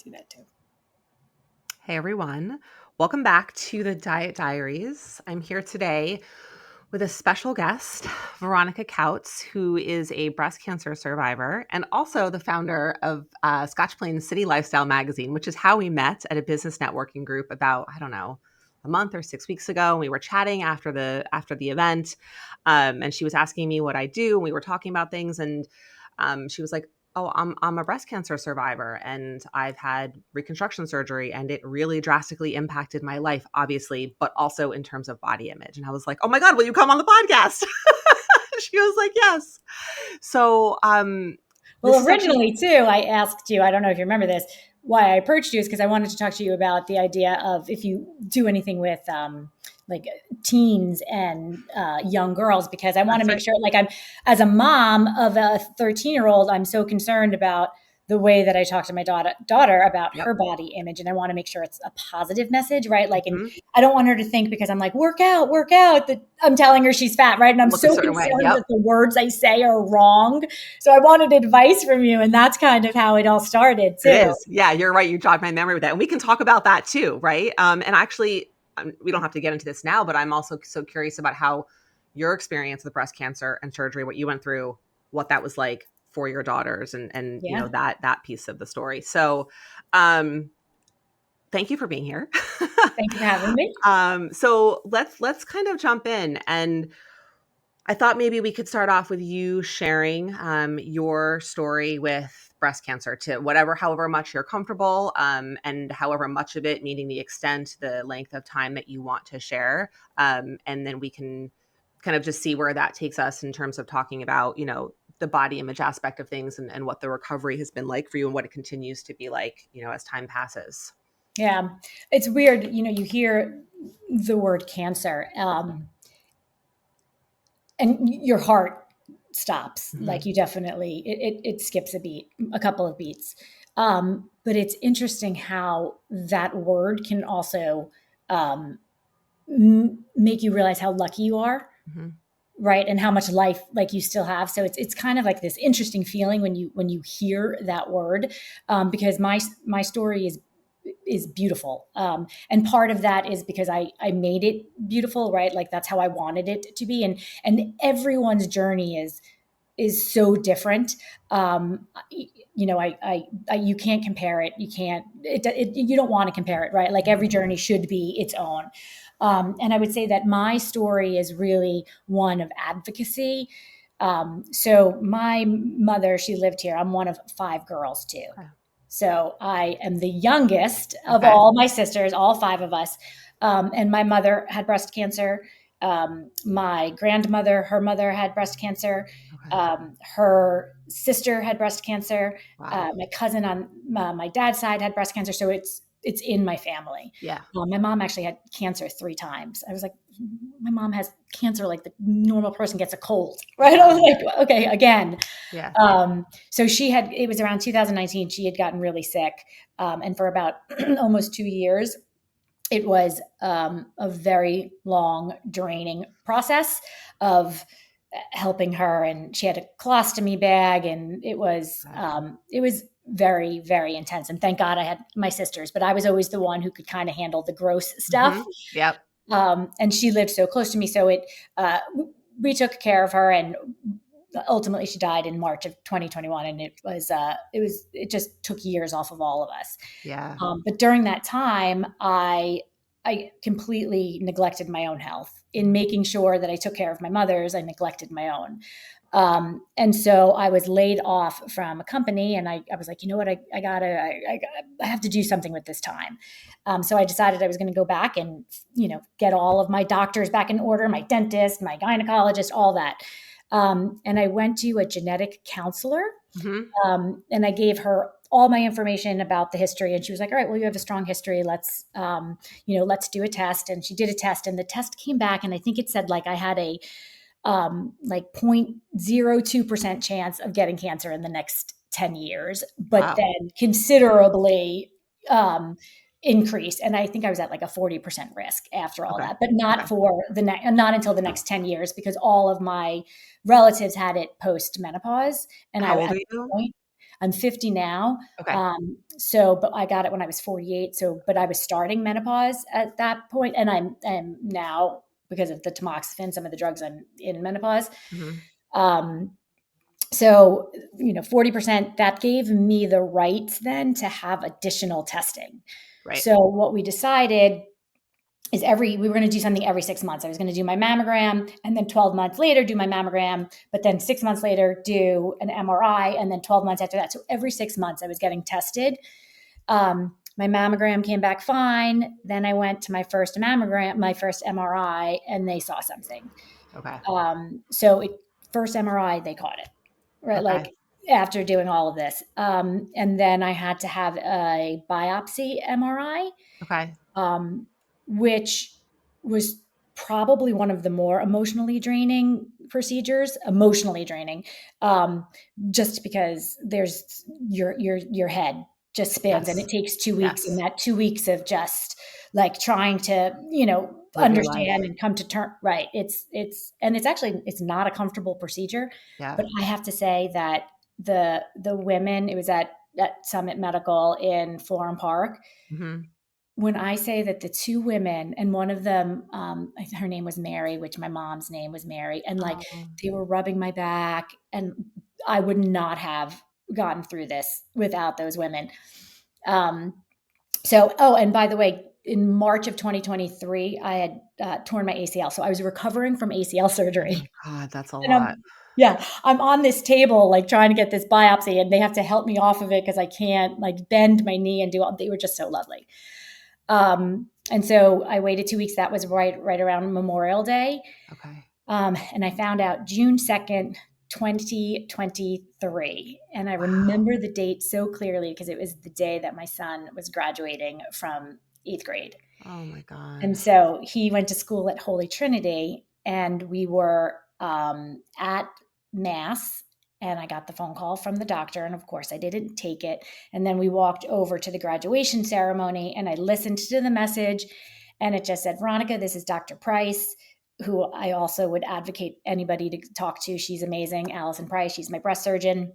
see that too. Hey everyone, welcome back to the Diet Diaries. I'm here today with a special guest, Veronica Kautz, who is a breast cancer survivor and also the founder of Scotch City Lifestyle magazine, which is how we met at a business networking group about, I don't know, a month or 6 weeks ago. And we were chatting after the event, and she was asking me what I do. And we were talking about things, and she was like, "Oh, I'm a breast cancer survivor, and I've had reconstruction surgery, and it really drastically impacted my life, obviously, but also in terms of body image." And I was like, "Oh my God, will you come on the podcast?" She was like, "Yes." So, this Well, is actually originally too, I asked you, I don't know if you remember this, why I approached you is because I wanted to talk to you about the idea of if you do anything with like teens and young girls, because I want to that's make right. sure, like as a mom of a 13-year-old, I'm so concerned about the way that I talk to my daughter about Yep. her body image. And I want to make sure it's a positive message, right? Like, and Mhm. I don't want her to think because I'm like, work out, that I'm telling her she's fat, right? And I'm Look a so certain way. concerned Yep. that the words I say are wrong. So I wanted advice from you, and that's kind of how it all started It too. is. Yeah, you're right. You jogged my memory with that. And we can talk about that too, right? And actually, we don't have to get into this now, but I'm also so curious about how your experience with breast cancer and surgery, what you went through, what that was like for your daughters, and Yeah. that piece of the story. So, um, thank you for being here. Thank you for having me. So let's kind of jump in, and I thought maybe we could start off with you sharing your story with breast cancer, to however much you're comfortable, and however much of it, meaning the extent, the length of time that you want to share. And then we can kind of just see where that takes us in terms of talking about, the body image aspect of things, and what the recovery has been like for you and what it continues to be like, as time passes. Yeah. It's weird. You hear the word cancer, and your heart stops. Mhm. Like you definitely, it skips a couple of beats. But it's interesting how that word can also um, make you realize how lucky you are, Mhm. right, and how much life like you still have. So it's kind of like this interesting feeling when you hear that word, because my story is beautiful, and part of that is because I made it beautiful, right? Like that's how I wanted it to be, and everyone's journey is so different. You can't compare it. You can't. You don't want to compare it, right? Like every journey should be its own. And I would say that my story is really one of advocacy. So my mother, she lived here. I'm one of 5 girls too. Okay. So I am the youngest of Okay. all my sisters, all 5 of us. And my mother had breast cancer. My grandmother, her mother had breast cancer. Okay. Her sister had breast cancer. Wow. My cousin on my dad's side had breast cancer. So it's in my family. Yeah. My mom actually had cancer 3 times. I was like, my mom has cancer like the normal person gets a cold, right? I was Wow. like, okay, again. Yeah. So it was around 2019, she had gotten really sick. And for about almost 2 years, it was a very long, draining process of helping her. And she had a colostomy bag, and it was very, very intense. And thank God I had my sisters, but I was always the one who could kind of handle the gross stuff. Yep. And she lived so close to me, so uh, we took care of her, and ultimately she died in March of 2021, and it just took years off of all of us. Yeah. But during that time, I completely neglected my own health. In making sure that I took care of my mother's, I neglected my own. And so I was laid off from a company, and I was like, you know what, I have to do something with this time. So I decided I was going to go back and, get all of my doctors back in order, my dentist, my gynecologist, all that. And I went to a genetic counselor, Mhm. and I gave her all my information about the history. And she was like, all right, well, you have a strong history. Let's do a test. And she did a test, and the test came back. And I think it said like I had a like 0.02% chance of getting cancer in the next 10 years, but Wow. then considerably um, increased. And I think I was at like a 40% risk after all Okay. that, but Okay. not until the next 10 years, because all of my relatives had it post menopause. And I, How old at are this you? point, I'm 50 now. Okay. But I got it when I was 48. But I was starting menopause at that point, and I'm now, because of the tamoxifen, some of the drugs, I'm in menopause. Mm-hmm. Um, so, 40%, that gave me the right then to have additional testing. Right. So what we decided is we were going to do something every 6 months. I was going to do my mammogram, and then 12 months later do my mammogram, but then 6 months later do an MRI, and then 12 months after that. So every 6 months I was getting tested. My mammogram came back fine. Then I went to my first mammogram, my first MRI, and they saw something. Okay. First MRI, they caught it, right? Okay. Like after doing all of this. And then I had to have a biopsy MRI, Okay. which was probably one of the more emotionally draining procedures, just because there's your head just spins, and Yes. it takes 2 weeks, and Yes. that 2 weeks of just like trying to, Live your life. understand and come to term. Right. It's not a comfortable procedure, Yeah. but I have to say that the women, it was at Summit Medical in Florham Park. Mm-hmm. When I say that the two women, and one of them, her name was Mary, which my mom's name was Mary, and like Oh, they were rubbing my back, and I would not have gotten through this without those women. Um, and by the way, in March of 2023, I had torn my ACL. So I was recovering from ACL oh my surgery. God, that's a And lot. I'm on this table, like trying to get this biopsy, and they have to help me off of it because I can't like bend my knee and do all, they were just so lovely. And so I waited 2 weeks. That was right around Memorial Day. Okay. And I found out June 2nd, 2023. And I Wow. remember the date so clearly because it was the day that my son was graduating from 8th grade. Oh my And God. so he went to school at Holy Trinity, and we were at Mass, and I got the phone call from the doctor. And of course, I didn't take it. And then we walked over to the graduation ceremony, and I listened to the message, and it just said, Veronica, this is Dr. Price, who I also would advocate anybody to talk to. She's amazing. Allison Price, she's my breast surgeon.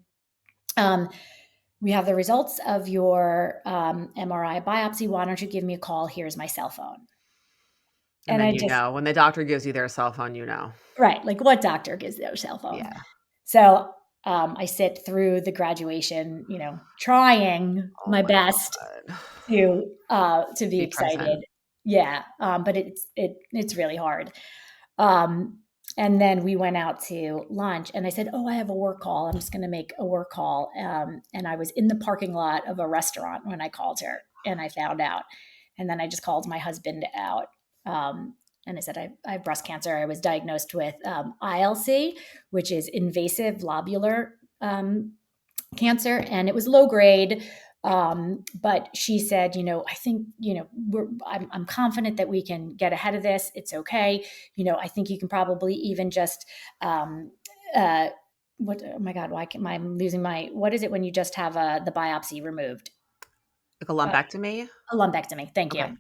We have the results of your MRI biopsy. Why don't you give me a call? Here's my cell phone. And And then I just, when the doctor gives you their cell phone, right, like what doctor gives their cell phone? Yeah. So I sit through the graduation, trying Oh my my best God. to be Be excited. present. Yeah, but it's really hard. Um, and then we went out to lunch, and I said, "Oh, I have a work call. I'm just going to make a work call." And I was in the parking lot of a restaurant when I called her, and I found out. And then I just called my husband out, and I said, I have breast cancer. I was diagnosed with ILC, which is invasive lobular cancer, and it was low grade. But she said, I think, I'm confident that we can get ahead of this. It's okay. I think you can probably even just, oh my God, why am I losing what is it when you just have the biopsy removed? Like a Uh, lumpectomy? a lumpectomy. Thank you. Okay.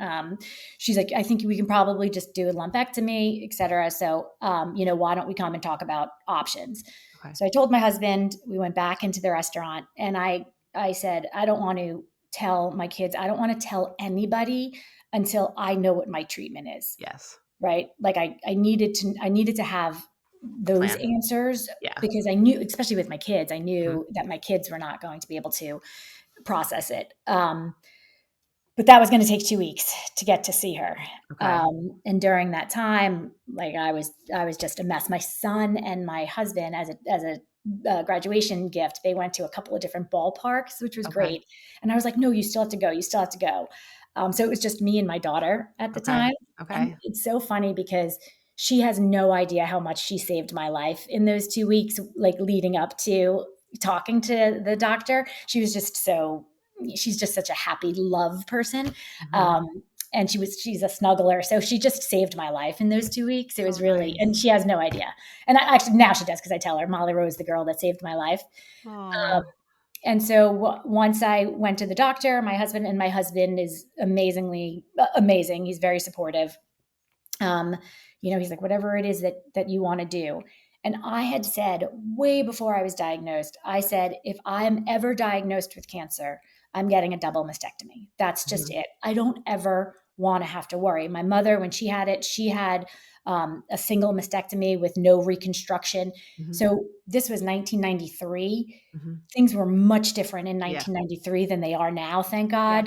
Um, she's like, I think we can probably just do a lumpectomy, et cetera. So, why don't we come and talk about options? Okay. So I told my husband, we went back into the restaurant, and I said, I don't want to tell my kids, I don't want to tell anybody until I know what my treatment is. Yes. Right. Like I needed to have A those plan. answers, Yeah. because I knew, especially with my kids, I Mhm. knew that my kids were not going to be able to process it. But that was going to take 2 weeks to get to see her. Okay. And during that time, like I was just a mess. My son and my husband, as a graduation gift, they went to a couple of different ballparks, which was Okay. great. And I was like, no, you still have to go. You still have to go. So it was just me and my daughter at the Okay. time. And Okay. it's so funny because she has no idea how much she saved my life in those 2 weeks, like leading up to talking to the doctor. She's just such a happy love person. Mhm. Um, and she's a snuggler. So she just saved my life in those 2 weeks. It Oh, was really, and nice. she has no idea. And actually now she does, because I tell her Molly Rose, the girl that saved my life. Oh. And so once I went to the doctor, my husband is amazingly amazing. He's very supportive. Um, he's like, whatever it is that you want to do. And I had said way before I was diagnosed, I said, if I'm ever diagnosed with cancer, I'm getting a double mastectomy. That's just Mhm. it. I don't ever want to have to worry. My mother, when she had it, she had a single mastectomy with no reconstruction. Mhm. So this was 1993. Mhm. Things were much different in Yeah. 1993 than they are now, thank Yeah.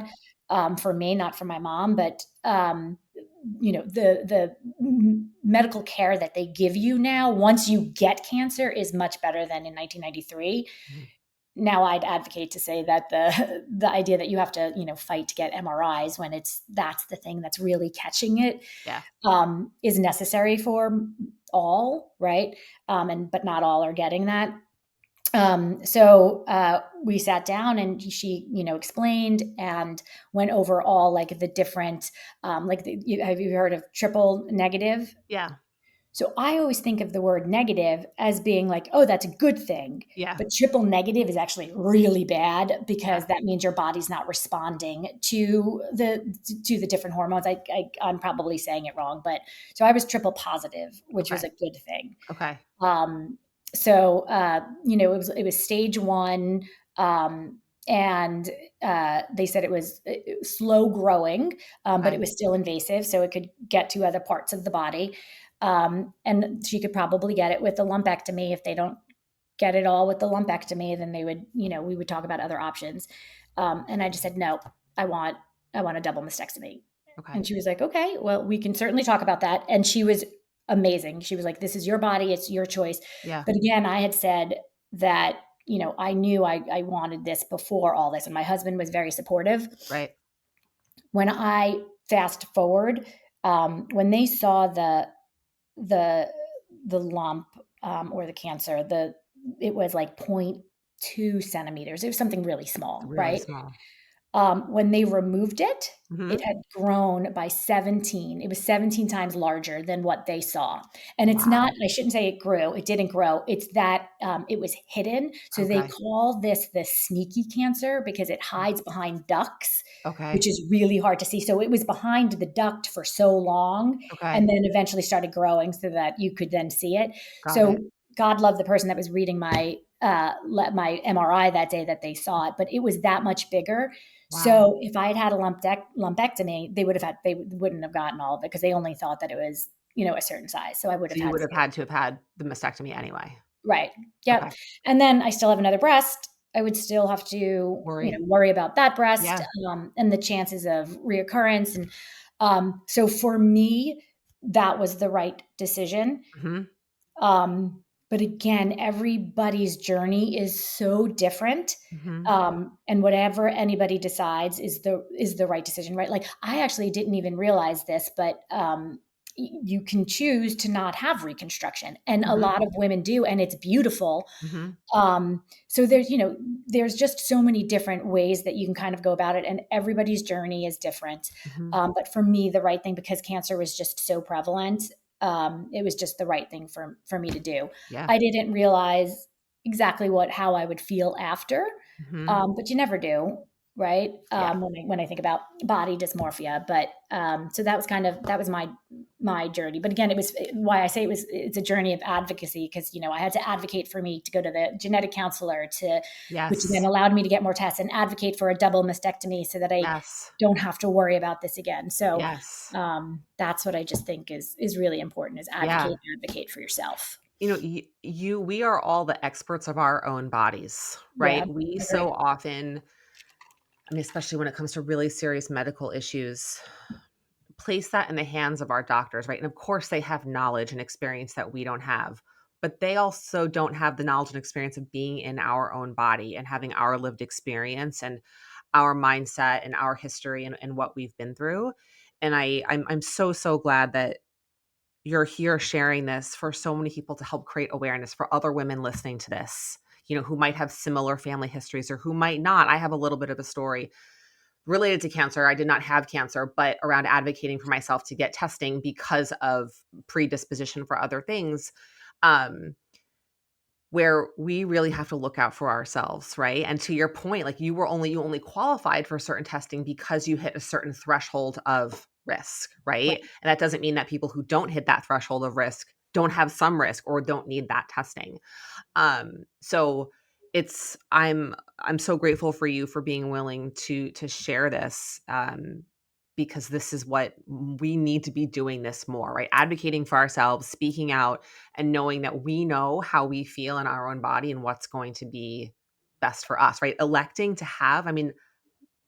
God. For me, not for my mom, but the medical care that they give you now once you get cancer is much better than in 1993. Mhm. Now I'd advocate to say that the idea that you have to fight to get MRIs when that's the thing that's really catching it, Yeah. is necessary for all, right? And but not all are getting that. So we sat down and she, explained and went over all like the different, have you heard of triple negative? Yeah. So I always think of the word negative as being like, oh, that's a good thing. Yeah. But triple negative is actually really bad Yeah. because that means your body's not responding to the different hormones. I'm probably saying it wrong, but so I was triple positive, which was Okay. a good thing. Okay. Um, it was stage one, and they said it was slow growing, but it Okay. was still invasive, so it could get to other parts of the body. And she could probably get it with a lumpectomy. If they don't get it all with the lumpectomy, then we would talk about other options. And I just said, no, I want, I want a double mastectomy. Okay. And she was like, okay, well, we can certainly talk about that. And she was amazing. She was like, this is your body, it's your choice. Yeah. But again, I had said that, I knew I wanted this before all this. And my husband was very supportive. Right. When I fast forward, when they saw the the lump, or the cancer, it was like 0.2 centimeters. It was something really small, Really right? small. When they removed it, it Mhm. had grown by 17. It was 17 times larger than what they saw. And it's not, Wow. I shouldn't say it grew. It didn't grow. It's that it was hidden. So they Okay. call this the sneaky cancer because it hides behind ducts, which Okay. is really hard to see. So it was behind the duct for so long Okay. and then eventually started growing so that you could then see it. Got So it. God love the person that was reading my MRI that day that they saw it, but it was that much bigger. Wow. So if I had had a lumpectomy, they wouldn't have gotten all of it because they only thought that it was, a certain size. So I would So have you had would to have had to have had the mastectomy anyway. right. Yep. Okay. And then I still have another breast. I would still have to, Worry. worry about that breast, Yeah. and the chances of reoccurrence. And so for me, that was the right decision. Mhm. But again, everybody's journey is so different. Mhm. And whatever anybody decides is the right decision, right? Like I actually didn't even realize this, but you can choose to not have reconstruction, and a Mhm. lot of women do, and it's beautiful. Mhm. So there's just so many different ways that you can kind of go about it, and everybody's journey is different. Mhm. But for me, the right thing, because cancer was just so prevalent, it was just the right thing for me to do. Yeah. I didn't realize exactly how I would feel after, Mhm. but you never do, right? Yeah. When I think about body dysmorphia, but so that was my journey. But again, it was why I say it's a journey of advocacy, because I had to advocate for me to go to the genetic counselor, which then Yes. allowed me to get more tests, and advocate for a double mastectomy so that I Yes. don't have to worry about this again. So Yes. that's what I just think is really important, is Yeah. advocate for yourself. We are all the experts of our own bodies, Yeah, right? We agree. so often, I mean, especially when it comes to really serious medical issues, place that in the hands of our doctors, right? And of course, they have knowledge and experience that we don't have, but they also don't have the knowledge and experience of being in our own body and having our lived experience and our mindset and our history and what we've been through. And I'm so, so glad that you're here sharing this for so many people to help create awareness for other women listening to this, who might have similar family histories or who might not. I have a little bit of a story related to cancer. I did not have cancer, but around advocating for myself to get testing because of predisposition for other things, um, where we really have to look out for ourselves, right? And to your point, like you only qualified for certain testing because you hit a certain threshold of risk, right? Right. And that doesn't mean that people who don't hit that threshold of risk don't have some risk or don't need that testing. So I'm so grateful for you for being willing to share this, because this is what we need to be doing this more, right? Advocating for ourselves, speaking out, and knowing that we know how we feel in our own body and what's going to be best for us, right? Electing to have, I mean,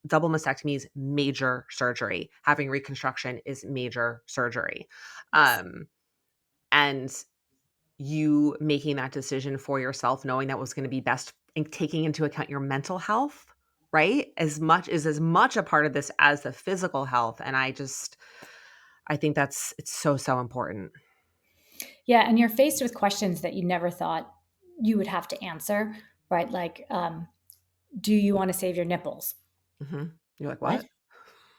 double mastectomy is major surgery. Having reconstruction is major surgery. Yes. Um, and you making that decision for yourself, knowing that was going to be best, and taking into account your mental health, right? As much a part of this as the physical health. And I think it's so, so important. Yeah, and you're faced with questions that you never thought you would have to answer, right? Like, do you want to save your nipples? Hmm. You're like, What? what?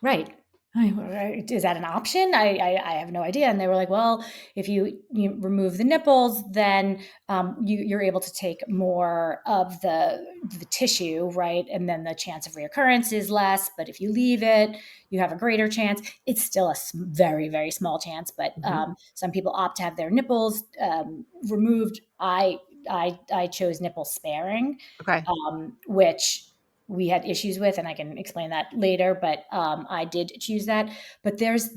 Right. Is that an option? I have no idea. And they were like, well, if you remove the nipples, then you're able to take more of the tissue, right? And then the chance of reoccurrence is less. But if you leave it, you have a greater chance. It's still a very, very small chance. But Hmm. some people opt to have their nipples removed. I chose nipple sparing, Okay. which we had issues with, and I can explain that later. But I did choose that. But there's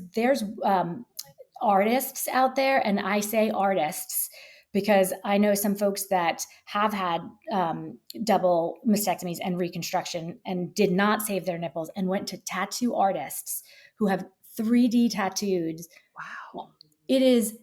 artists out there, and I say artists because I know some folks that have had double mastectomies and reconstruction and did not save their nipples and went to tattoo artists who have 3D tattoos. Wow. It is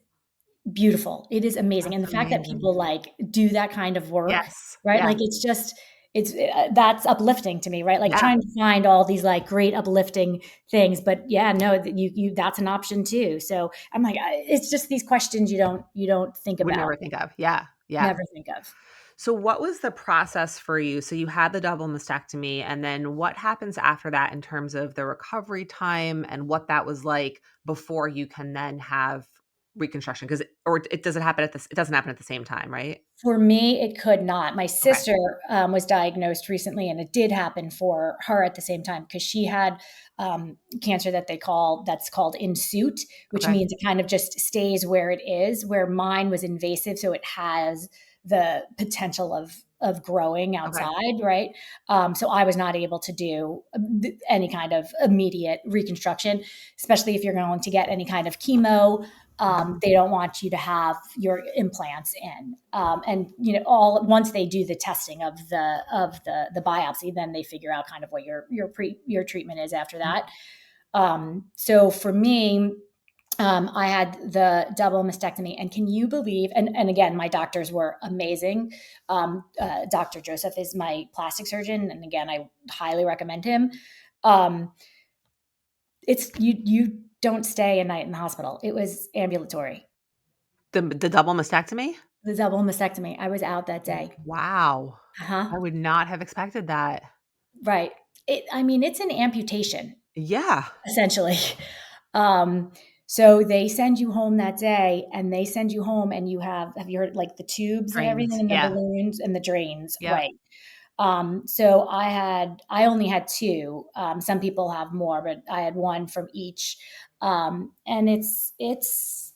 beautiful. It is amazing. And That's the fact that amazing. people like do that kind of work, Yes. right? Yeah. Like it's just it's that's uplifting to me, right? Like Yeah. trying to find all these like great uplifting things, but yeah, no, that you that's an option too. So I'm like it's just these questions you don't think Would about, never think of. Yeah. Yeah. never think of. So what was the process for you? So you had the double mastectomy, and then what happens after that in terms of the recovery time and what that was like before you can then have reconstruction? Because or it doesn't happen at this, it doesn't happen at the same time, right? For me, it could not. My Okay. sister was diagnosed recently, and it did happen for her at the same time because she had cancer that's called in suit, which Okay. means it kind of just stays where it is. Where mine was invasive, so it has the potential of growing Okay. outside, right? So I was not able to do any kind of immediate reconstruction, especially if you're going to get any kind of chemo. Mhm. They don't want you to have your implants in, and all once they do the testing of the biopsy, then they figure out kind of what your treatment is after Mhm. that. So for me, I had the double mastectomy, and can you believe? And again, my doctors were amazing. Dr. Joseph is my plastic surgeon, and again, I highly recommend him. Um, it's you don't stay a night in the hospital. It was ambulatory. The double mastectomy? The double mastectomy. I was out that day. Wow. Uh-huh. I would not have expected that. Right. I mean, it's an amputation, Yeah. essentially. Um, so they send you home that day, and they send you home and have you heard like the tubes and everything Trains. and the Yeah. balloons and the drains, Yep. right? So I only had two. Some people have more, but I had one from each. And it's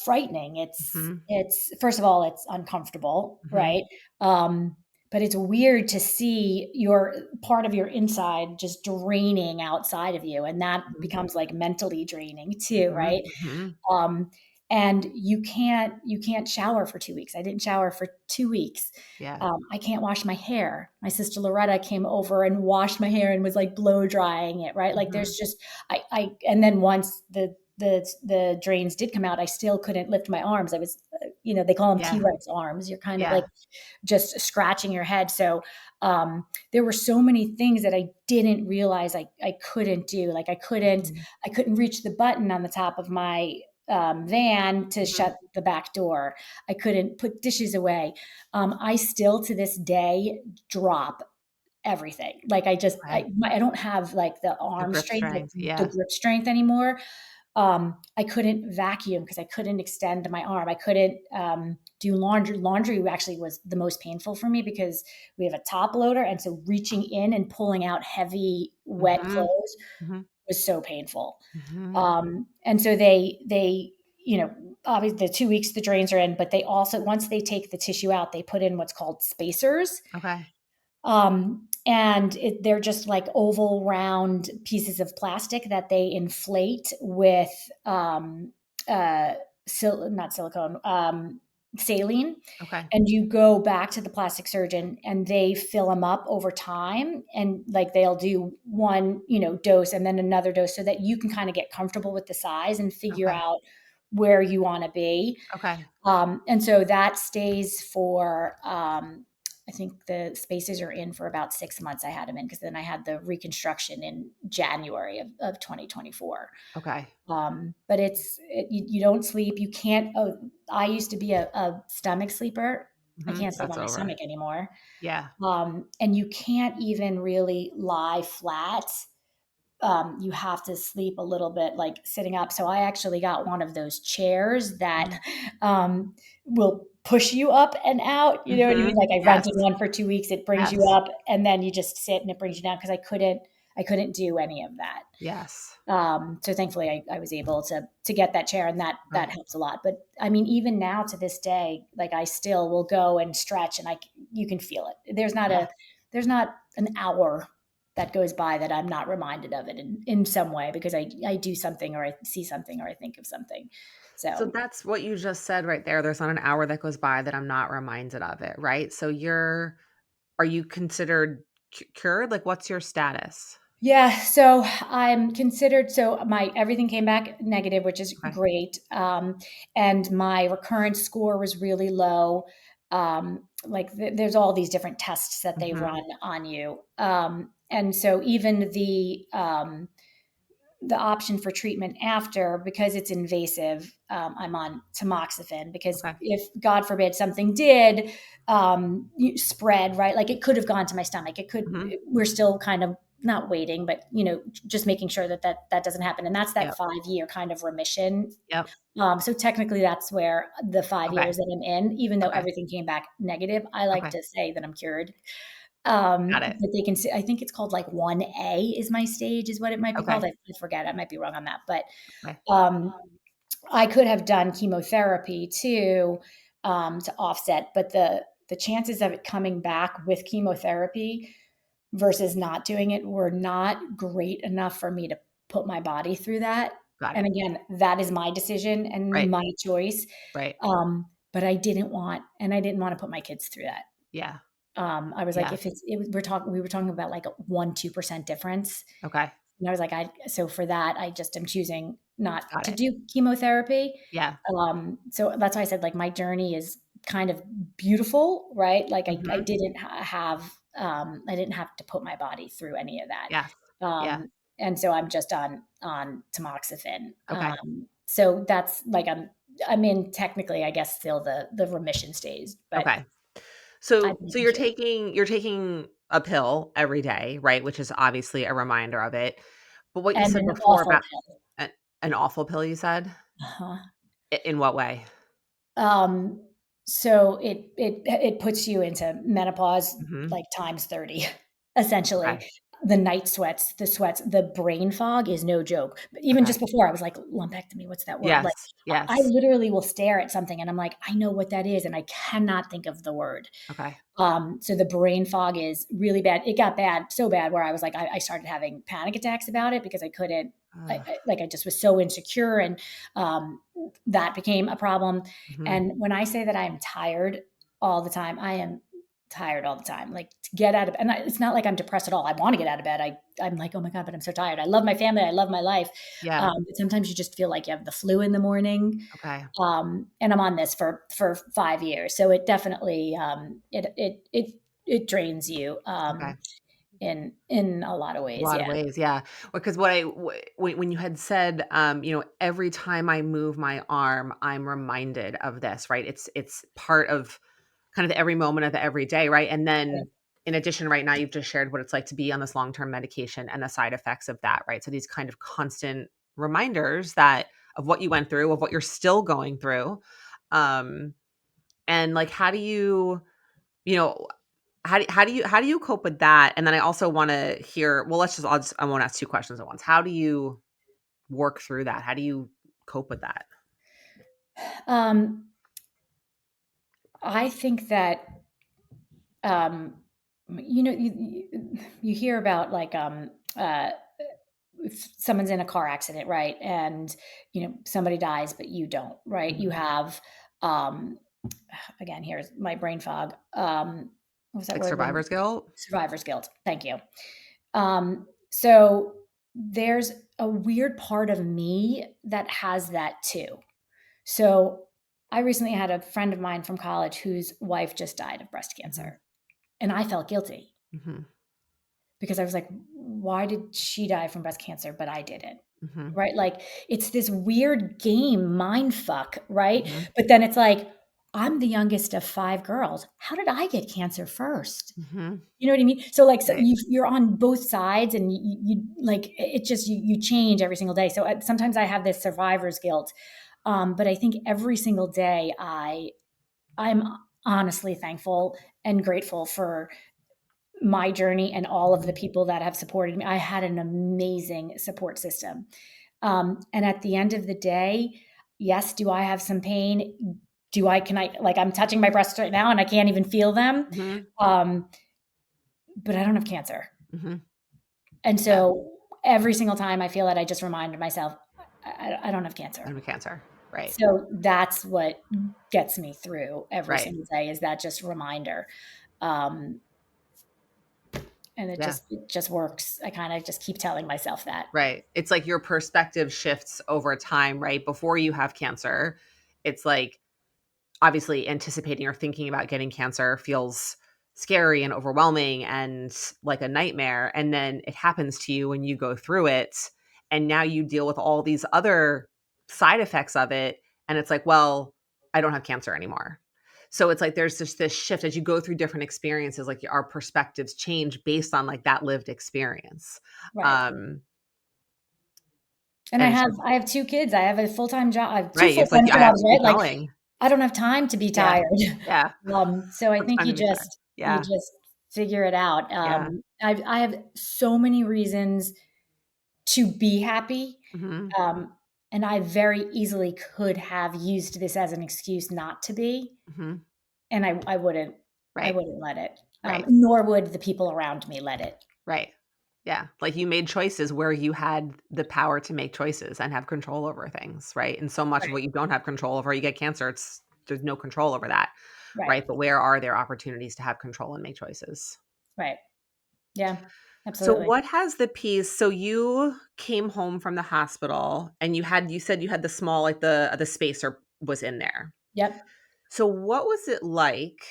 frightening. Mhm. It's first of all, it's uncomfortable, Mhm. right? Um, but it's weird to see your part of your inside just draining outside of you, and that Mhm. becomes like mentally draining too, Mhm. right? Mhm. Um, and you can't shower for 2 weeks. I didn't shower for 2 weeks. Yeah. I can't wash my hair. My sister Loretta came over and washed my hair and was like blow drying it, right? Like Mhm. there's just and then once the drains did come out, I still couldn't lift my arms. I was, they call them Yeah. T-Rex arms. You're kind of like Yeah. just scratching your head. So there were so many things that I didn't realize I couldn't do. Like Mhm. I couldn't reach the button on the top of my van to Mhm. shut the back door. I couldn't put dishes away. I still to this day drop everything. Like Okay. I don't have like the The arm grip strength, like strength. the Yeah. grip strength anymore. I couldn't vacuum because I couldn't extend my arm. I couldn't do laundry. Laundry actually was the most painful for me because we have a top loader. And so reaching in and pulling out heavy, wet Mhm. clothes Mhm. was so painful. Mhm. And so they obviously the 2 weeks the drains are in, but they also, once they take the tissue out, they put in what's called spacers. Okay. And they're just like oval round pieces of plastic that they inflate with not silicone, saline. Okay. And you go back to the plastic surgeon and they fill them up over time. And like they'll do one, dose and then another dose so that you can kind of get comfortable with the size and figure Okay. out where you want to be. Okay. And so that stays for, I think the spaces are in for about 6 months. I had them in because then I had the reconstruction in January of 2024. Okay. But you don't sleep. You can't. Oh, I used to be a stomach sleeper. I can't sleep That's on my over. stomach anymore. Yeah. And you can't even really lie flat. You have to sleep a little bit like sitting up. So I actually got one of those chairs that will push you up and out. You know what I mean? Like I Yes. rented one for 2 weeks. It brings you Yes. up and then you just sit and it brings you down because I couldn't do any of that. Yes. So thankfully I was able to get that chair and that Okay. helps a lot. But I mean, even now to this day, like I still will go and stretch and you can feel it. Yeah. There's not an hour that goes by that I'm not reminded of it in some way because I do something or I see something or I think of something. So So that's what you just said right there. There's not an hour that goes by that I'm not reminded of it, right? So are you considered cured? Like, what's your status? yeah, so I'm considered, so my everything came back negative, which is Okay. great. And my recurrence score was really low. Like there's all these different tests that they hmm run on you. And so even the option for treatment after, because it's invasive, I'm on tamoxifen because Okay. if God forbid something did spread, right? Like it could have gone to my stomach. hmm We're still kind of not waiting, but just making sure that doesn't happen. And that's that Yep. 5-year kind of remission. Yep. So technically that's where the 5 years Okay. that I'm in, even though Okay. everything came back negative, I like Okay. to say that I'm cured. Got it. But they can see, I think it's called like 1A is my stage, is what it might be called. Okay. I forget. I might be wrong on that. But Okay. um, I could have done chemotherapy too to offset, but the chances of it coming back with chemotherapy versus not doing it were not great enough for me to put my body through that. Got And it. again, that is my decision and Right. my choice. Right. But I didn't want to put my kids through that. Yeah. I was like, Yeah. if we were talking about like a 1-2% difference. Okay. And I was like, so for that, I just am choosing not Got to it. do chemotherapy. Yeah. So that's why I said like my journey is kind of beautiful, right? Like I hmm didn't I didn't have to put my body through any of that. Yes. Yeah. And so I'm just on tamoxifen. Okay. So that's like I'm in technically, I guess, still the remission stage, but Okay. I So didn't cure. you're taking a pill every day, right? Which is obviously a reminder of it. But what you And said an before awful about pill. a an awful pill, you said? Uh-huh. In what way? Um, so it puts you into menopause Mhm. like times 30, essentially. Okay. The night sweats, the sweats, the brain fog is no joke. But even Okay. just before, I was like, lumpectomy, what's that word? Like Yes. I Yes. literally will stare at something and I'm like, I know what that is, and I cannot think of the word. Okay. So the brain fog is really bad. It got bad, so bad where I was like, I started having panic attacks about it because I couldn't, Ugh. like, I just was so insecure, and that became a problem. Mhm. And when I say that I am tired all the time, I am tired all the time. Like to get out of, and it's not like I'm depressed at all. I want to get out of bed. I'm like, oh my god, but I'm so tired. I love my family. I love my life. Yeah. But sometimes you just feel like you have the flu in the morning, Okay. and I'm on this for 5 years, so it definitely it drains you Okay. in a lot of A ways. lot of Yeah, ways, yeah. Because when you had said, every time I move my arm, I'm reminded of this, right? It's part of kind of every moment of the every day, right? And then in addition, right now you've just shared what it's like to be on this long-term medication and the side effects of that, right? So these kind of constant reminders that of what you went through, of what you're still going through. Um, and like how do you, you know, how do you cope with that? And then I also want to hear, well, I want to ask two questions at once. How do you work through that? How do you cope with that? Um, I think that, um, you hear about like, if someone's in a car accident, right? And, somebody dies, but you don't, right? You Mhm. have, um, again, here's my brain fog. What was that Like word? When survivor's guilt? survivor's guilt. Thank you. So there's a weird part of me that has that too. So I recently had a friend of mine from college whose wife just died of breast Mhm. cancer. And I felt guilty Mhm. because I was like, why did she die from breast cancer, but I didn't? Mhm. Right? Like it's this weird game, mind fuck, right? Mhm. But then it's like, I'm the youngest of 5 girls. How did I get cancer first? Mhm. You know what I mean? So like, so Right. you're on both sides, and you like it just you change every single day. So sometimes I have this survivor's guilt, but I think every single day I'm honestly thankful and grateful for my journey and all of the Mhm. people that have supported me. I had an amazing support system. And at the end of the day, yes, do I have some pain? Can I, like, I'm touching my breasts right now and I can't even feel them. Mhm. Um, but I don't have cancer. Mhm. And Yeah. so every single time I feel that, I just remind myself, I don't have cancer. And cancer. Right. So that's what gets me through every Right. single day, is that just reminder. Um, and Yeah. it just works. I kind of just keep telling myself that. Right. It's like your perspective shifts over time, right? Before you have cancer, it's like obviously anticipating or thinking about getting cancer feels scary and overwhelming and like a nightmare. And then it happens to you and you go through it. And now you deal with all these other side effects of it. And it's like, well, I don't have cancer anymore. So it's like there's just this shift as you go through different experiences, like our perspectives change based on like that lived experience. Right. Um, And and so, I have 2 kids. I have a full-time job. I have 2 right. It's like full-time I have jobs, to right? keep Like, going. I don't have time to be Yeah. tired. Yeah. So I That's think fun to be tired. you Yeah. just figure it out. Yeah. I have so many reasons to be happy, Mhm. um, and I very easily could have used this as an excuse not to be, Mhm. and I Right. wouldn't let it, Right. nor would the people around me let it. Right. Yeah. Like you made choices where you had the power to make choices and have control over things, right? And so much of Right, what you don't have control over, you get cancer, there's no control over that, right, right? But where are there opportunities to have control and make choices? right. Yeah, So absolutely. what has the piece so you came home from the hospital and you said you had the small like the spacer was in there. Yep. So what was it like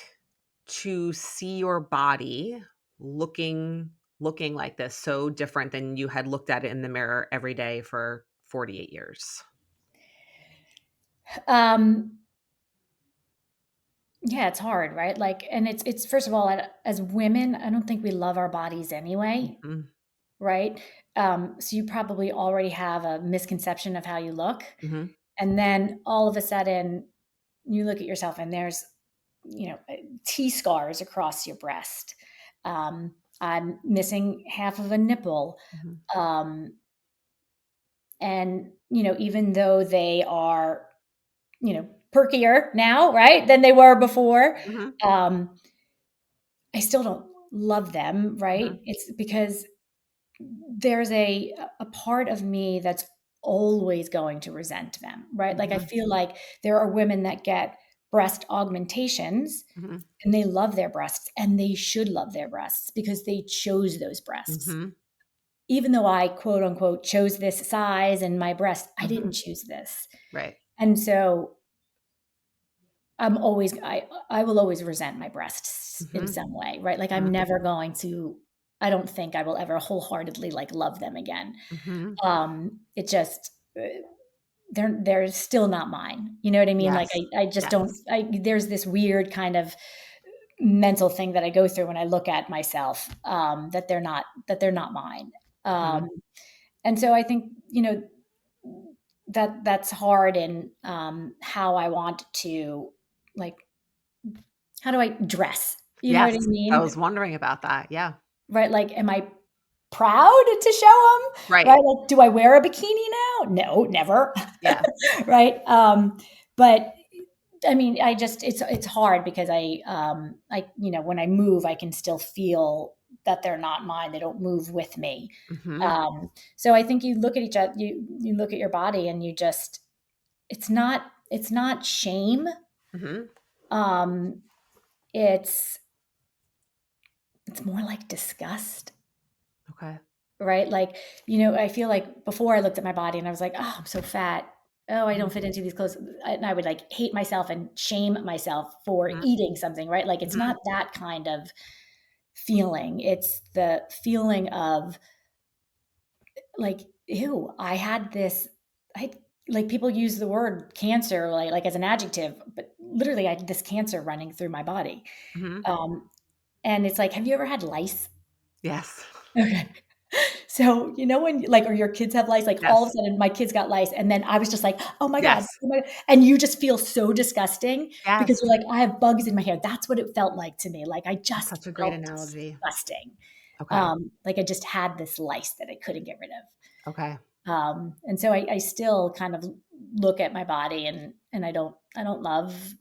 to see your body looking looking like this, so different than you had looked at it in the mirror every day for 48 years? Um, yeah, it's hard, right? Like, and it's first of all, as women, I don't think we love our bodies anyway, Mhm, right? So you probably already have a misconception of how you look. mhm, And then all of a sudden, you look at yourself and there's, T scars across your breast. I'm missing half of a nipple. mhm, Um, and, even though they are, perkier now, right, than they were before, mhm, um, I still don't love them, right? mhm, It's because there's a part of me that's always going to resent them, right? Like I mhm, feel like there are women that get breast augmentations mhm, and they love their breasts, and they should love their breasts because they chose those breasts. mhm, Even though I quote unquote chose this size and my breast, I didn't mhm. choose this. Right. And so I will always resent my breasts in Mhm, some way, right? Like I'm mhm, never going to I don't think I will ever wholeheartedly like love them again. mhm. It just they're still not mine. You know what I mean? Like Yes. I just don't Yes. there's this weird kind of mental thing that I go through when I look at myself, that they're not mine. Mhm, Um, and so I think, that's hard in, how I want to, like, how do I dress? You know what I yes. I mean? was wondering about that. Yeah. Right? Like, am I proud to show them? Right. Right? Like, do I wear a bikini now? No, never. Yeah. Right? but I mean, it's hard because when I move, I can still feel that they're not mine. They don't move with me. Mhm. So I think you look at each other, you look at your body, and it's not shame. Mhm. Um, it's it's more like disgust, Okay. right? Like, I feel like before I looked at my body and I was like, oh, I'm so fat. Oh, I don't Mhm. fit into these clothes. And I would like hate myself and shame myself for Mhm. eating something, right? Like, it's Mhm. not that kind of feeling. It's the feeling of like, ew, I had this, I like people use the word cancer like as an adjective, but literally I had this cancer running through my body. Mhm. Um, and it's like, have you ever had lice? Yes. Okay. So, when like, or your kids have lice, like all of a Yes. sudden my kids got lice. And then I was just like, oh my God. Yes. Oh my, and you just feel so disgusting because Yes. you're like, I have bugs in my hair. That's what it felt like to me. Like I That's just such a great felt analogy. disgusting. Okay. Like I just had this lice that I couldn't get rid of. Okay. And so I still kind of look at my body, and I don't love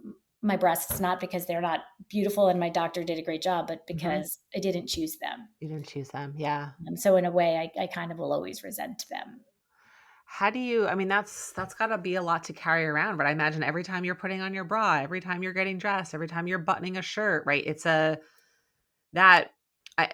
my breasts, not because they're not beautiful and my doctor did a great job, but Mhm. because I didn't choose them. You didn't choose them. Yeah. And so in a way, I kind of will always resent them. How do you I mean, that's gotta be a lot to carry around, but I imagine every time you're putting on your bra, every time you're getting dressed, every time you're buttoning a shirt, right? It's a that I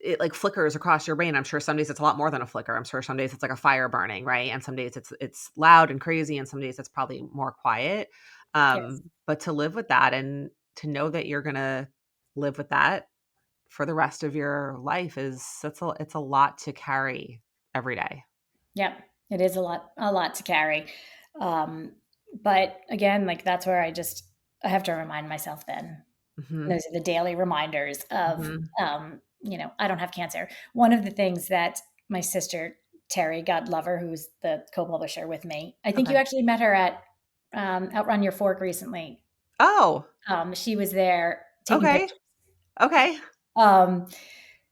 it like flickers across your brain. I'm sure some days it's a lot more than a flicker. I'm sure some days it's like a fire burning, right? And some days it's loud and crazy, and some days it's probably more quiet. Yes. But to live with that and to know that you're gonna live with that for the rest of your life is it's a lot to carry every day. Yep. It is a lot to carry. Um, but again, like that's where I have to remind myself then. Mhm. Those are the daily reminders of, Mhm. I don't have cancer. One of the things that my sister, Terry, God love her, who's the co-publisher with me, I think you Okay. actually met her at Outrun Your Fork recently. Oh, She was there taking okay. pictures. Okay. Um,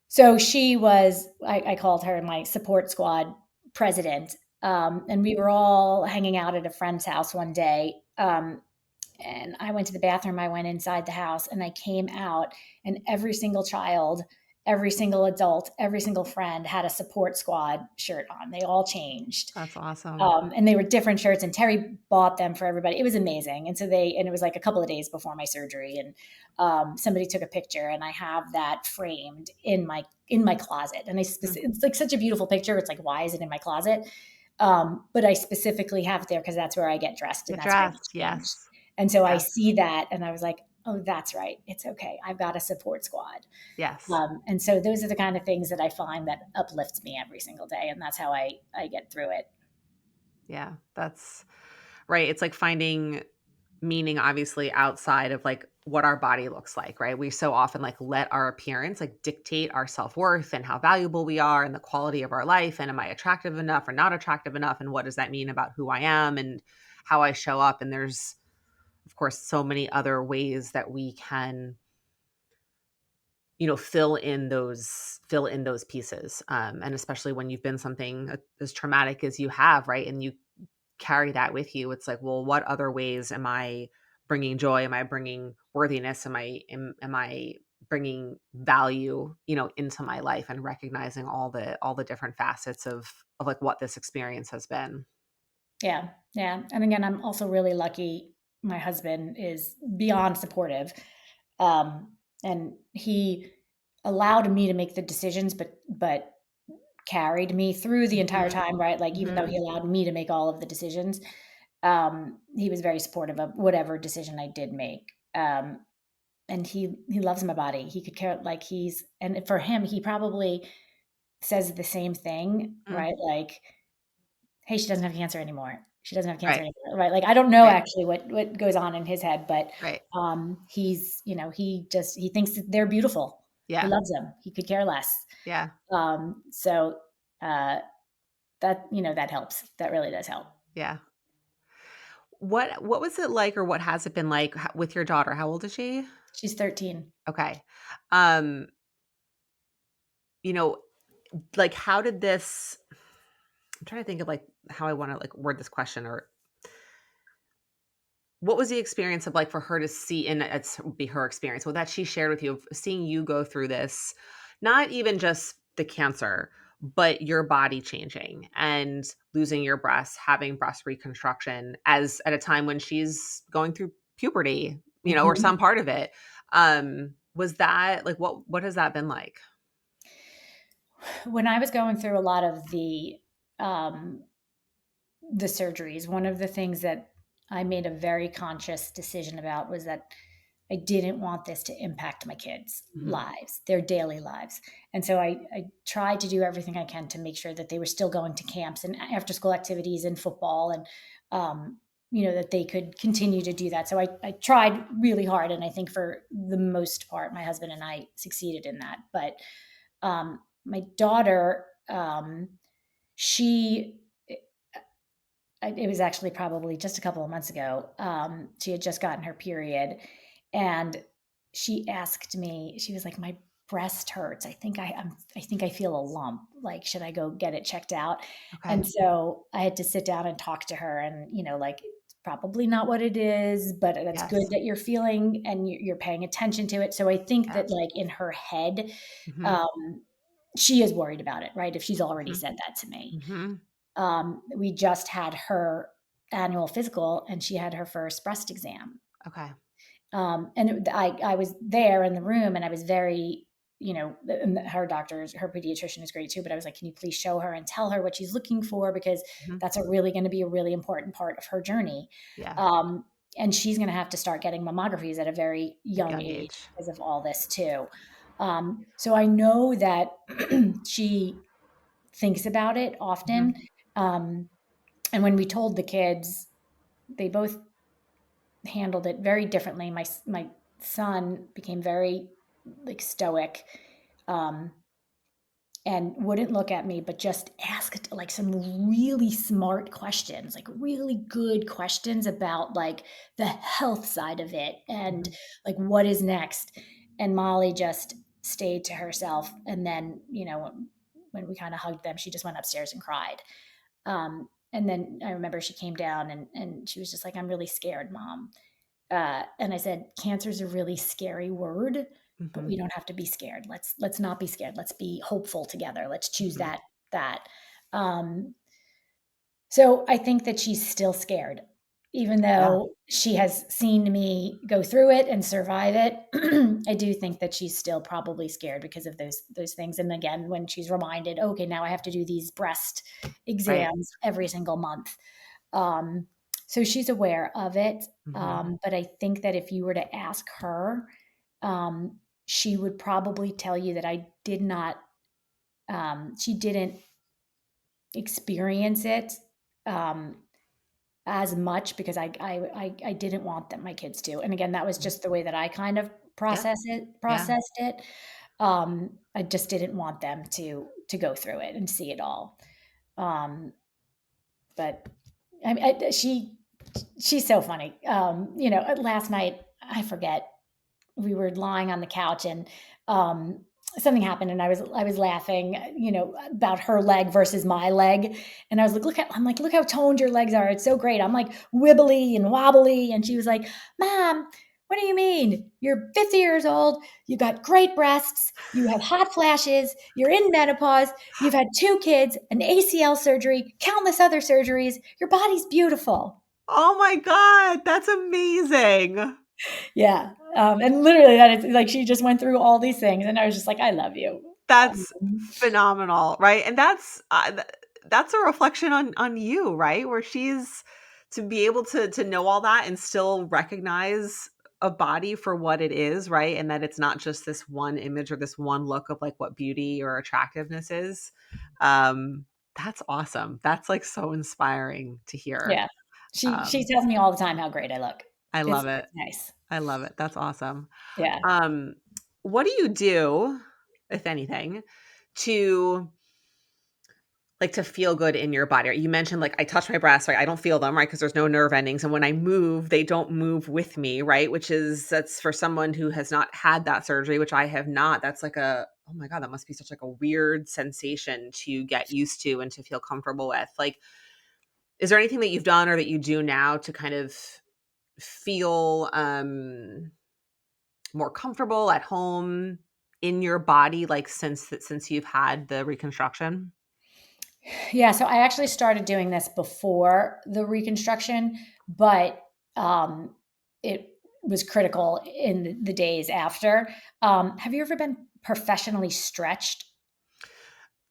so she was, I called her my support squad president. And we were all hanging out at a friend's house one day. And I went to the bathroom, I went inside the house, and I came out, and every single child, every single adult, every single friend had a support squad shirt on. They all changed. That's awesome. And they were different shirts, and Terry bought them for everybody. It was amazing. And it was like a couple of days before my surgery, and somebody took a picture, and I have that framed in my closet. And Mm. it's like such a beautiful picture. It's like, why is it in my closet? But I specifically have it there because that's where I get dressed and Get that's where I get dressed. changed. Yes. And so I Yes. see that, and I was like, oh, that's right. It's okay. I've got a support squad. Yes. And so those are the kind of things that I find that uplifts me every single day. And that's how I get through it. Yeah. That's right. It's like finding meaning obviously outside of like what our body looks like, right? We so often like let our appearance like dictate our self-worth and how valuable we are and the quality of our life and am I attractive enough or not attractive enough and what does that mean about who I am and how I show up and there's of course so many other ways that we can fill in those pieces and especially when you've been something as traumatic as you have, right? And you carry that with you. It's like, well, what other ways am I bringing joy? Am I bringing worthiness? Am I bringing value, into my life and recognizing all the different facets of like what this experience has been. Yeah. Yeah. And again, I'm also really lucky. My husband is beyond supportive. And he allowed me to make the decisions, but carried me through the entire Mhm. time, right? Like, even though Mhm. he allowed me to make all of the decisions, he was very supportive of whatever decision I did make. And he loves my body. He could care, like, and for him, he probably says the same thing, Mm. right? Like, hey, she doesn't have cancer anymore. She doesn't have cancer Right. anymore, right? Like, I don't know Right. actually what goes on in his head, but Right. he thinks that they're beautiful. He Yeah. loves them. He could care less. Yeah. So uh, that helps. That really does help. Yeah. What was it like or what has it been like with your daughter? How old is she? She's 13. Okay. Um, you know, like how did this I'm trying to think of like how I want to like word this question or what was the experience of like for her to see, and it's be her experience, what that she shared with you of seeing you go through this, not even just the cancer, but your body changing and losing your breasts, having breast reconstruction as at a time when she's going through puberty, or Mhm. some part of it. Was that like what has that been like? When I was going through a lot of um, the surgeries, one of the things that I made a very conscious decision about was that I didn't want this to impact my kids' Mhm. lives, their daily lives. And so I tried to do everything I can to make sure that they were still going to camps and after school activities and football and, um, that they could continue to do that. So I tried really hard. And I think for the most part, my husband and I succeeded in that. But my daughter, she it was actually probably just a couple of months ago. She had just gotten her period, and she asked me. She was like, "My breast hurts. I think I feel a lump. Like, should I go get it checked out?" Okay. And so I had to sit down and talk to her, and like it's probably not what it is, but that's good Yes. that you're feeling and you're paying attention to it. So I think Yeah. that like in her head, Mhm. um, she is worried about it, right? If she's already Mhm. said that to me. Mhm. We just had her annual physical and she had her first breast exam. Okay. I was there in the room and I was very, and her doctors, her pediatrician is great too, but I was like, can you please show her and tell her what she's looking for? Because Mhm. that's really going to be a really important part of her journey. Yeah. Um, and she's going to have to start getting mammographies at a very young Young age age. because of all this too. So I know that she thinks about it often. Mhm. Um, and when we told the kids, they both handled it very differently. My son became very like stoic, um, and wouldn't look at me, but just asked like some really smart questions, like really good questions about like the health side of it and Mhm. like what is next. And Molly just stayed to herself. And then, when we kind of hugged them, she just went upstairs and cried. And then I remember she came down and she was just like, I'm really scared, Mom. And I said, cancer's a really scary word, but we Mhm. don't have to be scared. Let's not be scared. Let's be hopeful together. Let's choose Mhm. that. Um, so I think that she's still scared, even Yeah. though she has seen me go through it and survive it. I do think that she's still probably scared because of those things. And again, when she's reminded, okay, now I have to do these breast Right. exams every single month. Um, so she's aware of it. Mhm. But I think that if you were to ask her, um, she would probably tell you that I did not, she didn't experience it um, as much because I didn't want my kids to. And again, that was Mhm. just the way that I kind of Yeah. Yeah. processed it. I just didn't want them to go through it and see it all. Um, but I mean, she's so funny. Last night I forget we were lying on the couch and something happened and I was laughing, about her leg versus my leg. And I was like, look how toned your legs are. It's so great. I'm like wibbly and wobbly. And she was like, Mom, what do you mean? You're 50 years old. You got great breasts. You have hot flashes. You're in menopause. You've had 2 kids, an ACL surgery, countless other surgeries. Your body's beautiful. Oh my god, that's amazing. Yeah. And literally that is like she just went through all these things and I was just like, I love you. That's phenomenal, right? And that's a reflection on you, right? Where she's to be able to know all that and still recognize a body for what it is, right? And that it's not just this one image or this one look of like what beauty or attractiveness is. Um, that's awesome. That's like so inspiring to hear. Yeah. She Um, tells me all the time how great I look. I It's love it. it's nice. I love it. That's awesome. Yeah. Um, what do you do, if anything, to like to feel good in your body? Right? You mentioned like I touch my breasts, right? I don't feel them, right? Because there's no nerve endings. And when I move, they don't move with me, right? That's for someone who has not had that surgery, which I have not. That's like oh my God, that must be such like a weird sensation to get used to and to feel comfortable with. Like, is there anything that you've done or that you do now to kind of feel more comfortable at home in your body, like since you've had the reconstruction? Yeah, so I actually started doing this before the reconstruction, but it was critical in the days after. Have you ever been professionally stretched?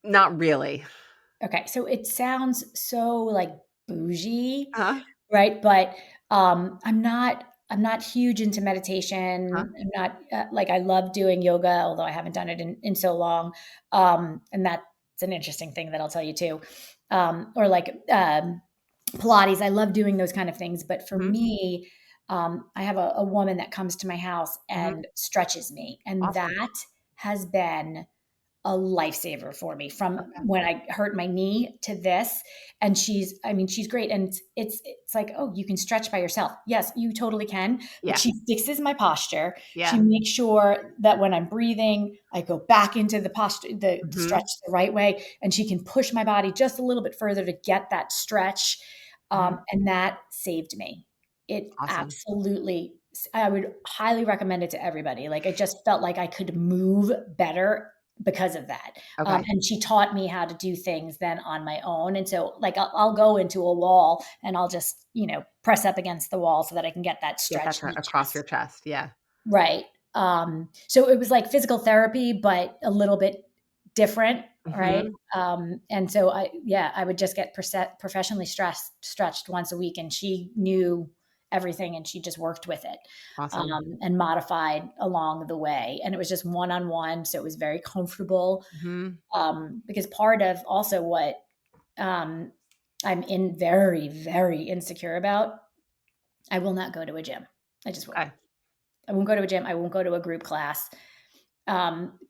Not really. Okay, so it sounds so like bougie, Huh? right? But I'm not huge into Huh? meditation. I'm not like I love doing yoga, although I haven't done it in so long. And that's an interesting thing that I'll tell you too. Or like Pilates. I love doing those kind of things. But for Mhm. me, I have a woman that comes to my house Mhm. and stretches me, and Awesome. that has been a lifesaver for me from Okay. when I hurt my knee to this. And I mean, she's great. And it's like, oh, you can stretch by yourself. Yes, you totally can. But Yeah. she fixes my posture. She Yeah. makes sure that when I'm breathing, I go back into the posture, the stretch Mhm. the right way. And she can push my body just a little bit further to get that stretch. Mhm. And that saved me. It Awesome. absolutely, I would highly recommend it to everybody. Like, I just felt like I could move better because of that. Okay. And she taught me how to do things then on my own. And so, like, I'll go into a wall and I'll just, press up against the wall so that I can get that Get that stretch in the across your chest. chest. Yeah. Right. So it was like physical therapy, but a little bit different. Right. Mhm. And so I would just get professionally stretched once a week, and she knew everything and she just worked with it, Awesome. and modified along the way. And it was just one on one. So it was very comfortable. Mhm. Because part of also what um, I'm in very, very insecure about, I will not go to a gym. I just won't. Okay. I won't go to a gym. I won't go to a group class.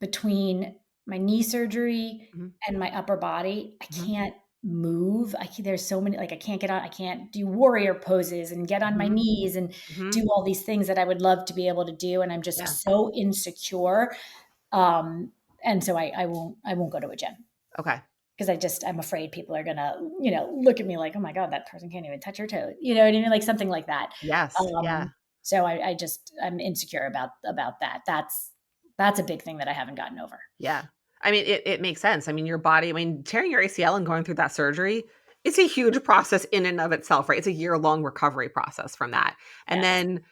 Between my knee surgery Mhm. and my upper body, I Mhm. can't move. There's so many, like, I can't do warrior poses and get on my Mhm. knees and do Mhm. all these things that I would love to be able to do. And I'm Yeah. just so insecure. Um, and so I won't go to a gym Okay. because I'm afraid people are gonna, look at me like, oh my God, that person can't even touch her toes. You know what I mean? Like something like that. Yes. Yeah. So I'm insecure about that. That's a big thing that I haven't gotten over. Yeah. I mean, it makes sense. I mean, your body, I mean, tearing your ACL and going through that surgery, it's a huge process in and of itself, right? It's a year-long recovery process from that. And Yes. then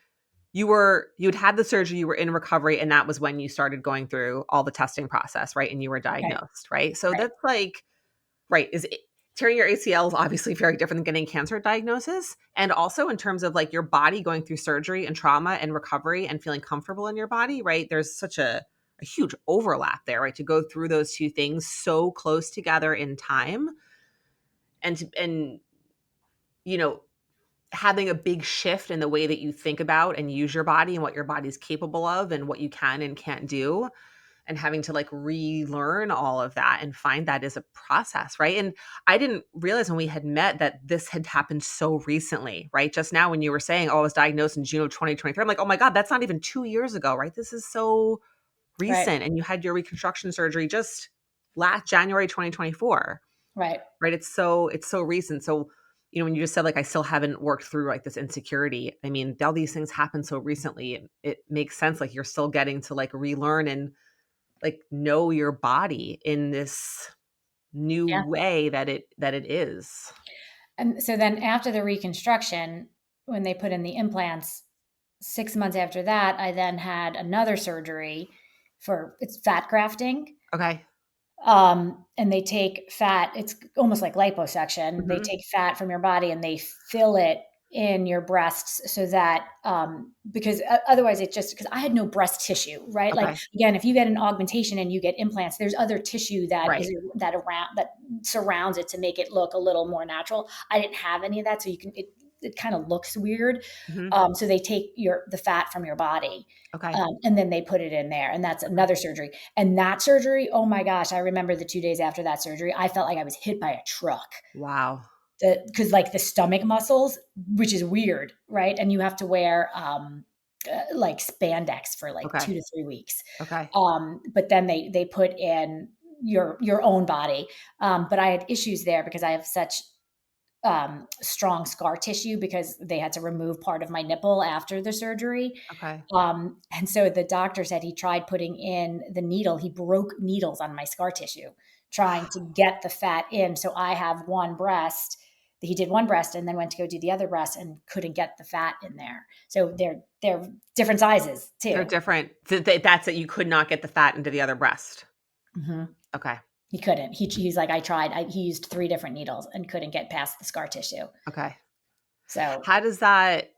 you'd had the surgery, you were in recovery, and that was when you started going through all the testing process, right? And you were Right. diagnosed, right? So Right. that's like, right, tearing your ACL is obviously very different than getting cancer diagnosis. And also in terms of like your body going through surgery and trauma and recovery and feeling comfortable in your body, right? There's such a huge overlap there, right? To go through those two things so close together in time and you know, having a big shift in the way that you think about and use your body and what your body's capable of and what you can and can't do, and having to like relearn all of that and find that is a process, right? And I didn't realize when we had met that this had happened so recently, right? Just now when you were saying, oh, I was diagnosed in June of 2023, I'm like, oh my God, that's not even 2 years ago, right? This is so Right. recent. And you had your reconstruction surgery just last January 2024, Right. right? It's so recent. So, when you just said like I still haven't worked through like this insecurity, I mean, all these things happen so recently. It makes sense. Like you're still getting to like relearn and like know your body in this new Yeah. way that it is. And so then after the reconstruction, when they put in the implants, 6 months after that, I then had another surgery for it's fat grafting. Okay. And they take fat, it's almost like liposuction. They Mhm. take fat from your body and they fill it in your breasts so that, because otherwise it just, because I had no breast tissue, right? Like, Okay. again, if you get an augmentation and you get implants, there's other tissue Right. that surrounds it to make it look a little more natural. I didn't have any of that. So it kind of looks weird. Mhm. So they take the fat from your body, Okay. and then they put it in there, and that's Okay. another surgery. And that surgery, oh my gosh, I remember the 2 days after that surgery, I felt like I was hit by a truck. Wow. Because like the stomach muscles, which is weird, right? And you have to wear like spandex for like Okay. 2 to 3 weeks. Okay. But then they put in your own body. But I had issues there because I have such strong scar tissue because they had to remove part of my nipple after the surgery. Okay. And so the doctor said he tried putting in the needle. He broke needles on my scar tissue trying to get the fat in. So I have one breast. He did one breast and then went to go do the other breast and couldn't get the fat in there. So they're different sizes They're too. different. That's it. You could not get the fat into the other breast. Mhm. Okay. He couldn't. He's like, I tried. He used 3 different needles and couldn't get past the scar tissue. Okay. So How does that,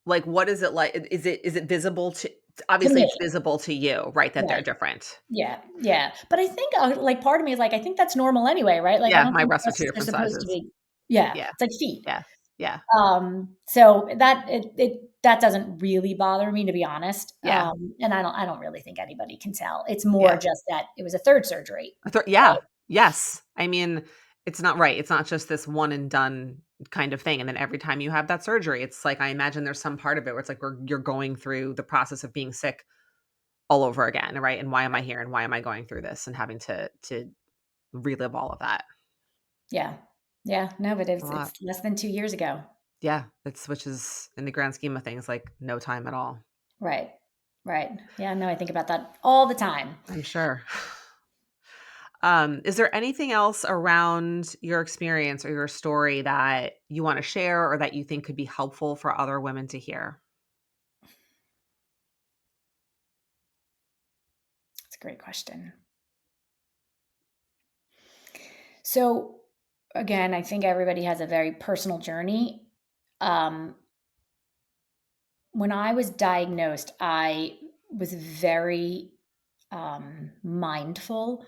like, what is it like? Is it visible to, to obviously me, it's visible to you, right? That they're right. different. Yeah, yeah. But I think, like, part of me is like, I think that's normal anyway, right? Like, I Yeah. don't My think breasts are two breasts are different supposed to sizes. be. Yeah, Yeah. it's like feet. Yeah. Yeah. So that doesn't really bother me, to be honest. Yeah. And I don't really think anybody can tell. It's more Yeah. just that it was a third surgery, Yeah. right? Yes. I mean, it's not right. It's not just this one and done kind of thing. And then every time you have that surgery, it's like, I imagine there's some part of it where it's like you're going through the process of being sick all over again, right? And why am I here? And why am I going through this? And having to relive all of that. Yeah, yeah. No, but A it's lot. less than 2 years ago. Yeah. It's which is in the grand scheme of things like no time at all. Right, right. Yeah. No, I think about that all the time. I'm sure. Is there anything else around your experience or your story that you want to share or that you think could be helpful for other women to hear? It's a great question. So again, I think everybody has a very personal journey. Um, when I was diagnosed, I was very mindful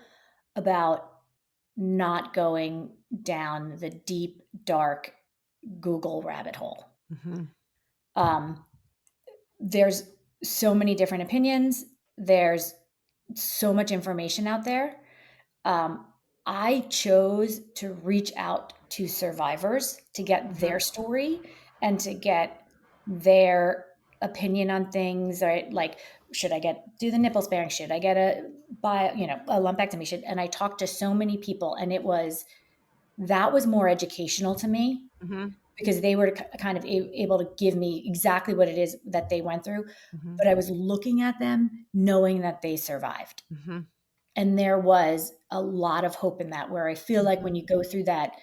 about not going down the deep, dark Google rabbit hole. Mhm. Um, there's so many different opinions. There's so much information out there. Um, I chose to reach out to survivors to get Mhm. their story and to get their opinion on things. Right? Like, should I do the nipple sparing? Should I get a lumpectomy? And I talked to so many people, and that was more educational to me Mhm. because they were kind of able to give me exactly what it is that they went through. Mhm. But I was looking at them knowing that they survived. Mhm. And there was a lot of hope in that, where I feel like Mhm. when you go through that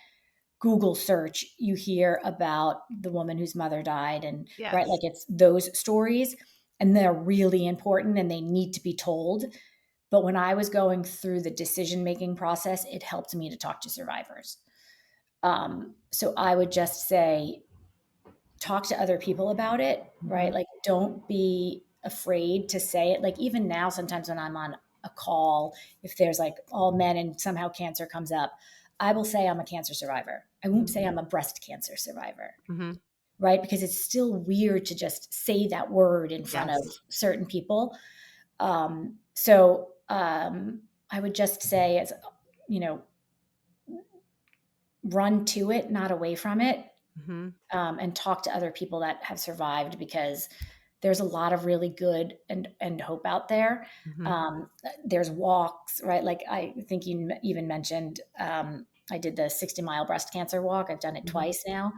Google search, you hear about the woman whose mother died, and right, Yes. like, it's those stories, and they're really important and they need to be told. But when I was going through the decision making process, it helped me to talk to survivors. So I would just say, talk to other people about it, right? Mhm. Like, don't be afraid to say it. Like, even now, sometimes when I'm on a call, if there's like all men and somehow cancer comes up, I will say I'm a cancer survivor. I won't Mhm. say I'm a breast cancer survivor, Mhm. right? Because it's still weird to just say that word in front of Yes. certain people. So I would just say, as you know, run to it, not away from it, Mhm. and talk to other people that have survived, because there's a lot of really good and hope out there. Mhm. Um, there's walks, right? Like, I think you even mentioned, I did the 60-mile breast cancer walk. I've done it Mhm. twice now.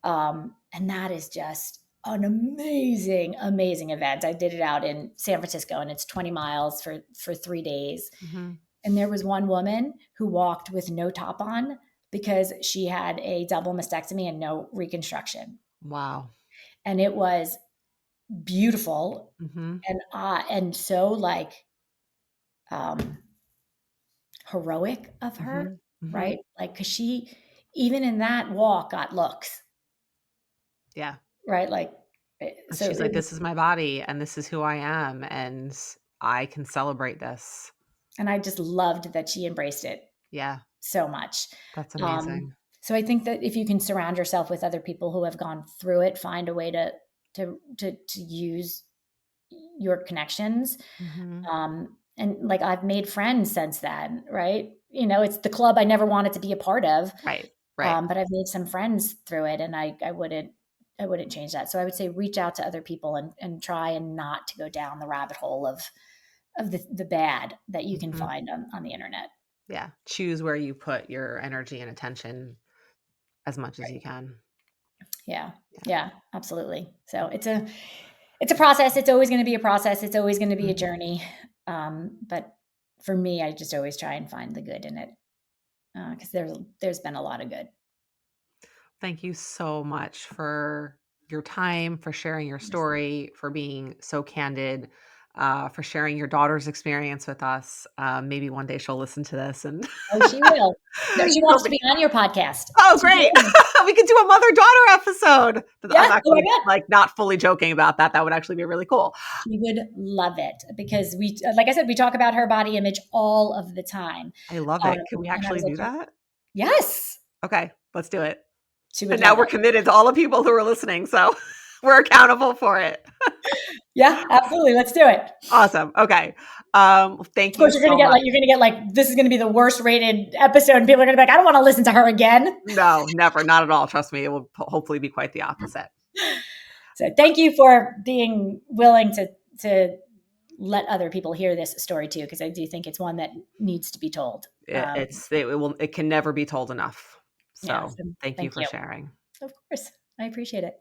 And that is just an amazing, amazing event. I did it out in San Francisco, and it's 20 miles for 3 days. Mhm. And there was one woman who walked with no top on because she had a double mastectomy and no reconstruction. Wow. And it was beautiful, Mhm. and so, like, um, heroic of her, Mhm. Mhm. right? Like, because she, even in that walk, got looks, Yeah. right? Like, And so she's like, it was, "This is my body, and this is who I am, and I can celebrate this." and I just loved that she embraced it Yeah. so much. That's Um, amazing. so I think that if you can surround yourself with other people who have gone through it, find a way to use your connections. Mhm. And like, I've made friends since then, right? It's the club I never wanted to be a part of. Right. Right. But I've made some friends through it, and I wouldn't change that. So I would say, reach out to other people, and try and not to go down the rabbit hole of the bad that you can Mhm. find on the internet. Yeah. Choose where you put your energy and attention as much as you Right. can. Yeah. Yeah, absolutely. So it's a process. It's always going to be a process. It's always going to be a Mhm. journey. But for me, I just always try and find the good in it, because there's been a lot of good. Thank you so much for your time, for sharing your story, for being so candid, for sharing your daughter's experience with us. Maybe one day she'll listen to this and Oh, she will. No, she she'll wants to be, be on your podcast. oh, She great. will. We could do a mother-daughter episode. I'm Yeah. Oh my actually God. like not fully joking about that. That would actually be really cool. She would love it because like I said, we talk about her body image all of the time. I love it. Can we And I actually was like, do that? yes, Okay, let's do it. she would And now love we're it. committed to all the people who are listening, so we're accountable for it. Yeah, absolutely. Let's do it. Awesome. Okay. Of Thank you course, so much. you're gonna get like, this is gonna be the worst rated episode, and people are gonna be like, I don't want to listen to her again. No, never, not at all. Trust me, it will hopefully be quite the opposite. So thank you for being willing to let other people hear this story too, because I do think it's one that needs to be told. It can never be told enough. Yeah, So so thank you thank for you. sharing. Of course, I appreciate it.